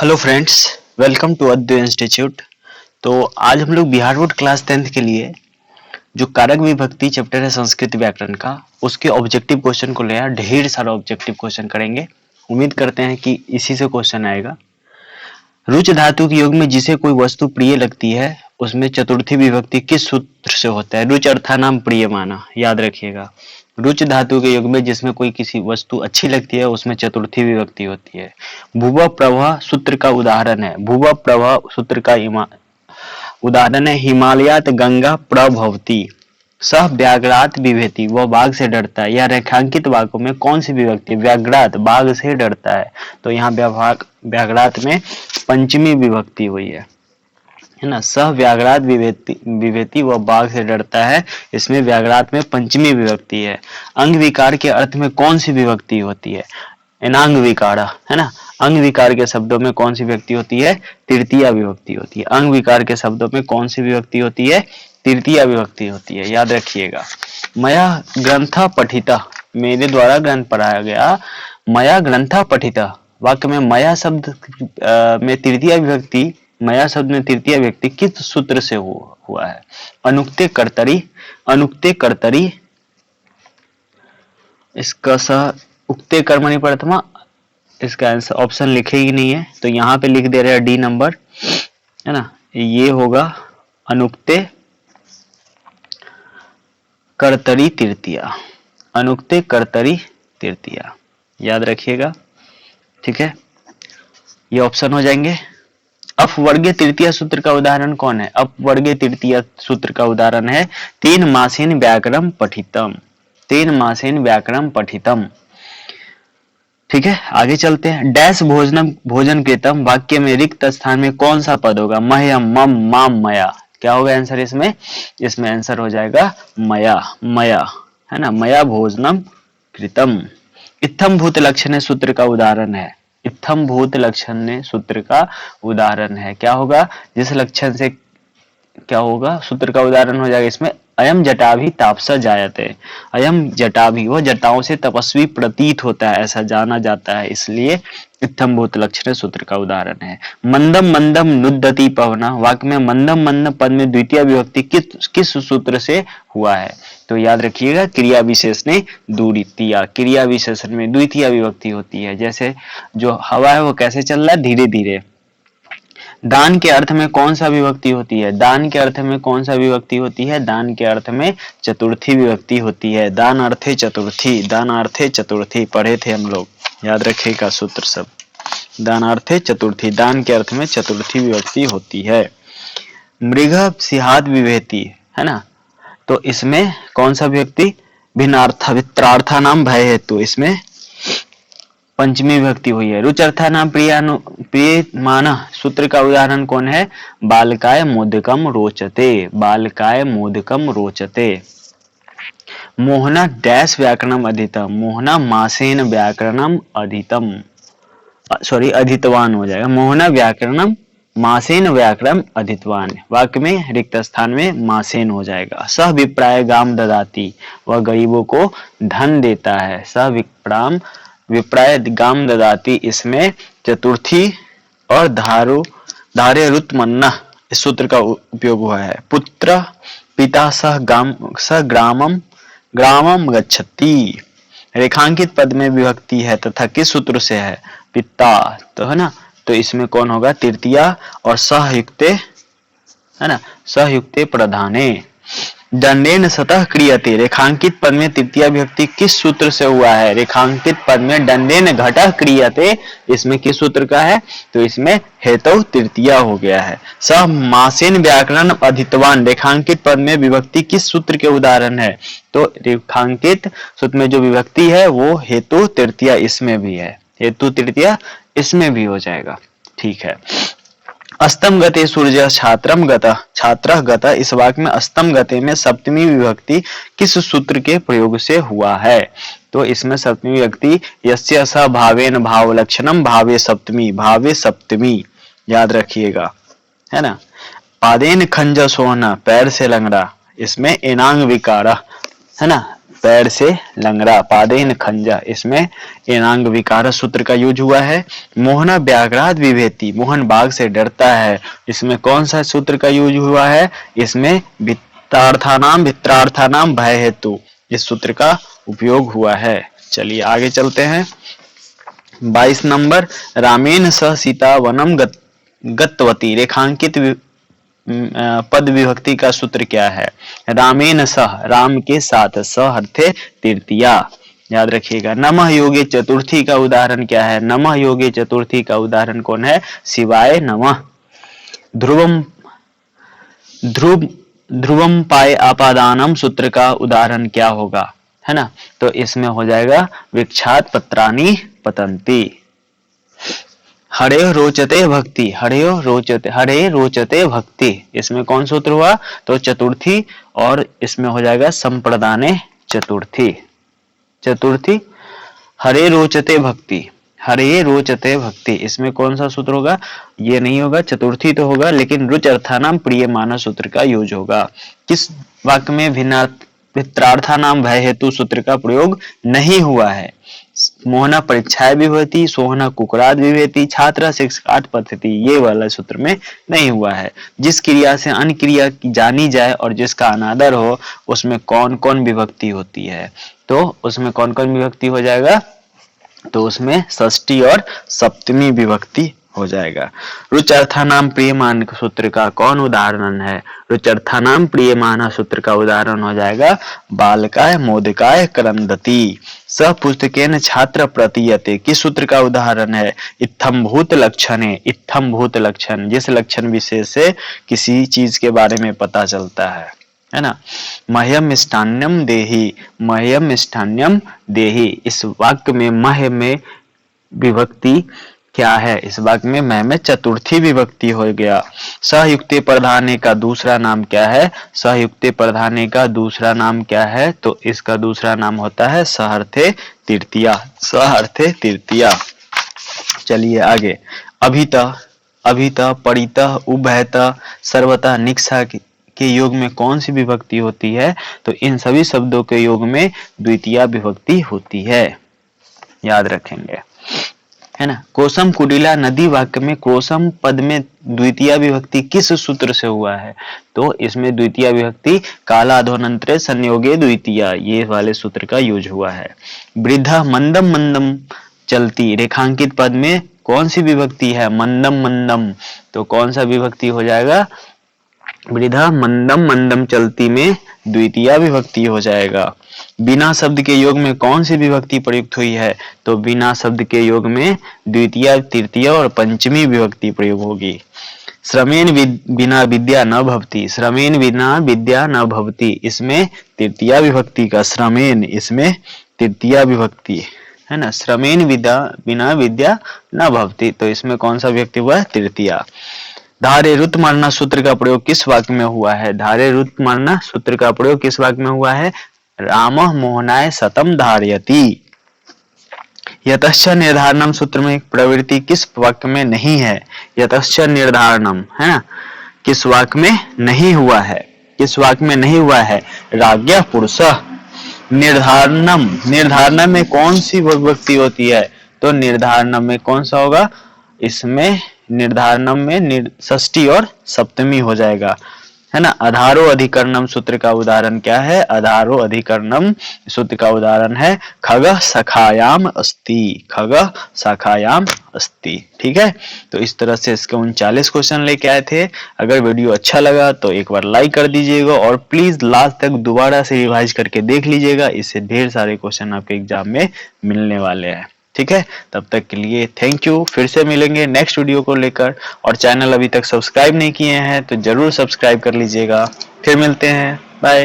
Hello friends, welcome to Advait Institute. तो आज हम लोग बिहार बोर्ड क्लास 10th के लिए जो कारक विभक्ति चैप्टर है संस्कृत व्याकरण का, उसके ऑब्जेक्टिव क्वेश्चन को लिया। ढेर सारा ऑब्जेक्टिव क्वेश्चन करेंगे। उम्मीद करते हैं कि इसी से क्वेश्चन आएगा। रुच धातु के योग में जिसे कोई वस्तु प्रिय लगती है उसमें चतुर्थी विभक्ति किस सूत्र से होता है? रुच अर्थानाम प्रियमाना, याद रखिएगा। रुच धातु के योग में जिसमें कोई किसी वस्तु अच्छी लगती है उसमें चतुर्थी विभक्ति होती है। भूव प्रभा सूत्र का उदाहरण है। भूव प्रभा सूत्र का उदाहरण है हिमालयात गंगा प्रभवती। सह व्याघ्रात विभेति, वह बाघ से डरता है। यह रेखांकित वाक्यों में कौन सी विभक्ति? व्याघ्रात, बाघ से डरता है। तो यहाँ व्याघ्रात में पंचमी विभक्ति हुई है ना। सह व्याघ्रात विभेति, वह बाघ से डरता है। इसमें व्याघ्रात में पंचमी विभक्ति है। अंग विकार के अर्थ में कौन सी विभक्ति होती है? एनांग विकारा, है ना। अंग विकार के शब्दों में कौन सी विभक्ति होती है? तृतीया विभक्ति होती है। अंग विकार के शब्दों में कौन सी विभक्ति होती है? तृतीया विभक्ति होती है, याद रखिएगा। मया ग्रंथ पठिता, मेरे द्वारा ग्रंथ पढ़ाया गया। मया ग्रंथ पठिता, वाक्य में मया शब्द में तृतीया विभक्ति, मया शब्द में तृतीया विभक्ति किस सूत्र से हुआ है? अनुक्ते कर्तरी। अनुक्ते कर्तरी, इसका सह उक्ते कर्मणि प्रथमा, इसका आंसर ऑप्शन लिखे ही नहीं है तो यहाँ पे लिख दे रहे हैं डी नंबर, है ना। ये होगा अनुक्ते कर्तरी तृतीया। अनुक्ते कर्तरी तृतीया, याद रखिएगा, ठीक है। ये ऑप्शन हो जाएंगे। अपवर्गीय तृतीय सूत्र का उदाहरण कौन है? अपवर्गीय तृतीय सूत्र का उदाहरण है तीन मासेन व्याकरण पठितम। तीन मासेन व्याकरण पठितम, ठीक है। आगे चलते हैं। डैश भोजनम भोजन कृतम, वाक्य में रिक्त स्थान में कौन सा पद होगा? मह्यम, मम, माम, मया। क्या होगा आंसर इसमें? इसमें आंसर हो जाएगा मया, मया, है ना। मया भोजनम कृतम। इत्थम भूत लक्षण सूत्र का उदाहरण है। इत्थम भूत लक्षण सूत्र का उदाहरण है। क्या होगा? जिस लक्षण से क्या होगा? सूत्र का उदाहरण हो जाएगा इसमें अयम जटाभि तापसा जायते। अयम जटाभि, वह जटाओं से तपस्वी प्रतीत होता है, ऐसा जाना जाता है, इसलिए इत्थम भूत लक्षण सूत्र का उदाहरण है। मंदम मंदम नुद्दति पवना, वाक्य में मंदम मंदम पद में द्वितीय विभक्ति किस सूत्र से हुआ है? तो याद रखिएगा क्रिया विशेष ने द्वितीया। क्रिया विशेषण में द्वितीय विभक्ति होती है। जैसे जो हवा है वो कैसे चल रहा है? धीरे धीरे। दान के अर्थ में कौन सा विभक्ति होती है? दान के अर्थ में कौन सा विभक्ति होती है? दान के अर्थ में चतुर्थी विभक्ति होती है। दान अर्थे चतुर्थी, दान अर्थे चतुर्थी पढ़े थे हम लोग, याद रखिएगा सूत्र सब। दान अर्थे चतुर्थी, दान के अर्थ में चतुर्थी विभक्ति होती है। मृग सिहाद विभेति, है ना। तो इसमें कौन सा विभक्ति? भिन्नार्था नाम भय हेतु, इसमें पंचमी विभक्ति हुई है। रुचर्था नाम प्रिय माना सूत्र का उदाहरण कौन है? बालकाय मोदकम रोचते। बालकाय मोदकम रोचते। मोहना डैश व्याकरणम अधितम, मोहना मासेन व्याकरणम अधितम, सॉरी अधितवान हो जाएगा। मोहना व्याकरणम मासेन व्याकरणम अधितवान, वाक्य में रिक्त स्थान में मासेन हो जाएगा। सह विप्राय गाम ददाती, वह गरीबों को धन देता है। सह विप्राय गाम ददाती, इसमें चतुर्थी और धारे रुतमन्ना इस सूत्र का उपयोग हुआ है। पुत्र पिता सह ग्रामम गच्छति, रेखांकित पद में विभक्ति है तथा किस सूत्र से है? पिता, तो है ना। तो इसमें कौन होगा? तृतीया और सहयुक्ते, है ना, सहयुक्ते प्रधाने। दंडेन सतह क्रियते, रेखांकित पद में तृतीया विभक्ति किस सूत्र से हुआ है? रेखांकित पद में दंडेन घटः क्रियते, इसमें किस सूत्र का है? तो इसमें हेतु तृतीया हो गया है। सह मासेन व्याकरण अधितवान, रेखांकित पद में विभक्ति किस सूत्र के उदाहरण है? तो रेखांकित सूत्र में जो विभक्ति है वो हेतु तृतीया इसमें भी है। हेतु तृतीया इसमें भी हो जाएगा, ठीक है। अस्तम गते सूर्य छात्रम गतः, छात्रः गतः, इस वाक्य में अस्तम गते में सप्तमी विभक्ति किस सूत्र के प्रयोग से हुआ है? तो इसमें सप्तमी विभक्ति यस्य स भावेन भाव लक्षणम भावे सप्तमी, भावे सप्तमी, याद रखिएगा, है ना। पादेन खंज सोहना, पैर से लंगड़ा, इसमें एनांग विकारा, है ना। पैर से लंगड़ा, पादेन खंजा, इसमें एनांग विकार सूत्र का यूज हुआ है। मोहना व्याघ्राद विभेति, मोहन बाघ से डरता है, इसमें कौन सा सूत्र का यूज हुआ है? इसमें वित्रार्थानाम भय हेतु, इस सूत्र का उपयोग हुआ है। चलिए आगे चलते हैं। 22 नंबर, रामेण सह सीता वनम गतवती, रेखांकित पद विभक्ति का सूत्र क्या है? रामेण सह, राम के साथ, सह अर्थे तृतीया, याद रखिएगा। नमः योगे चतुर्थी का उदाहरण क्या है? नमः योगे चतुर्थी का उदाहरण कौन है? शिवाय नमः। ध्रुवम पाए आपादानम सूत्र का उदाहरण क्या होगा? है ना, तो इसमें हो जाएगा वृक्षात पत्राणि पतंती। हरे रोचते भक्ति, हरे रोचते भक्ति, इसमें कौन सूत्र हुआ? तो चतुर्थी, और इसमें हो जाएगा संप्रदाने चतुर्थी। हरे रोचते भक्ति, इसमें कौन सा सूत्र होगा? ये नहीं होगा, चतुर्थी तो होगा, लेकिन रुच अर्थानाम प्रियमाना सूत्र का यूज होगा। किस वाक्य में वित्रार्थानाम भय हेतु सूत्र का प्रयोग नहीं हुआ है? मोहना परीक्षाएं विभेति, सोहना कुकराद विभेति, छात्रा शिक्षकाट पद्धति, ये वाला सूत्र में नहीं हुआ है। जिस क्रिया से अन्य क्रिया जानी जाए और जिसका अनादर हो, उसमें कौन कौन विभक्ति होती है? तो उसमें कौन कौन विभक्ति हो जाएगा? तो उसमें षष्ठी और सप्तमी विभक्ति हो जाएगा। रुचार्थानाम प्रियमान सूत्र का कौन उदाहरण है? रुचार्थानाम प्रियमाना सूत्र का उदाहरण हो जाएगा बालकाय मोदकाय क्रंदति। सपुस्तकेन छात्र प्रतीयते, किस सूत्र का उदाहरण है? इत्थम भूत लक्षणे, इत्थम भूत लक्षण, जिस लक्षण विशेष से किसी चीज के बारे में पता चलता है ना। मह्यम मिष्टान्यम देहि, मह्यम मिष्टान्यम देहि, इस वाक्य में मह में विभक्ति क्या है? इस वाक्य में मह में चतुर्थी विभक्ति हो गया। सहयुक्ते प्रधाने का दूसरा नाम क्या है? सहयुक्ते प्रधाने का दूसरा नाम क्या है? तो इसका दूसरा नाम होता है सहर्थे तृतीया, सहर्थे तृतीया। चलिए आगे। अभितः, परितः, उभयतः, सर्वतः, निक्षा के योग में कौन सी विभक्ति होती है? तो इन सभी शब्दों के योग में द्वितीया विभक्ति होती है, याद रखेंगे, है ना। कोसम कुटिला नदी वाक्य में कोसम पद में द्वितीया विभक्ति किस सूत्र से हुआ है? तो इसमें द्वितीया विभक्ति काला अधोनंतरे संयोगे द्वितीया, ये वाले सूत्र का यूज हुआ है। वृद्धा मंदम मंदम चलती, रेखांकित पद में कौन सी विभक्ति है? मंदम मंदम, तो कौन सा विभक्ति हो जाएगा? वृद्धा मंदम मंदम चलती में द्वितीया विभक्ति हो जाएगा। बिना शब्द के योग में कौन सी विभक्ति प्रयुक्त हुई है? तो बिना शब्द के योग में द्वितीया, तृतीया और पंचमी विभक्ति प्रयोग होगी। श्रमेण बिना विद्या न भवति, श्रमेण बिना विद्या न भवति, इसमें तृतीया विभक्ति का श्रमेण, इसमें तृतीया विभक्ति है ना। श्रमेण बिना विद्या न भवति, तो इसमें कौन सा विभक्ति हुआ है? तृतीया। धारे रुत मारना सूत्र का प्रयोग किस वाक्य में हुआ है? धारे रुत मारना सूत्र का प्रयोग किस वाक्य में हुआ है? रामः मोहनाय शतम धारयति। यतश्च निर्धारणम सूत्र में प्रवृत्ति किस वाक्य में नहीं है? यतश्च निर्धारणम, है ना, किस वाक्य में नहीं हुआ है? किस वाक्य में नहीं हुआ है? राज्ञा पुरुषः। निर्धारणम, निर्धारणम में कौन सी विभक्ति होती है? तो निर्धारणम में कौन सा होगा? इसमें निर्धारणम में षष्ठी और सप्तमी हो जाएगा, है ना। अधारो अधिकरणम सूत्र का उदाहरण क्या है? अधारो अधिकरणम सूत्र का उदाहरण है खगः शाखायाम अस्ति, खगः शाखायाम अस्ति। ठीक है, तो इस तरह से इसके 39 क्वेश्चन लेके आए थे। अगर वीडियो अच्छा लगा तो एक बार लाइक कर दीजिएगा और प्लीज लास्ट तक दोबारा से रिवाइज करके देख लीजिएगा, इससे ढेर सारे क्वेश्चन आपके एग्जाम में मिलने वाले हैं। ठीक है, तब तक के लिए थैंक यू। फिर से मिलेंगे नेक्स्ट वीडियो को लेकर, और चैनल अभी तक सब्सक्राइब नहीं किए हैं तो जरूर सब्सक्राइब कर लीजिएगा। फिर मिलते हैं, बाय।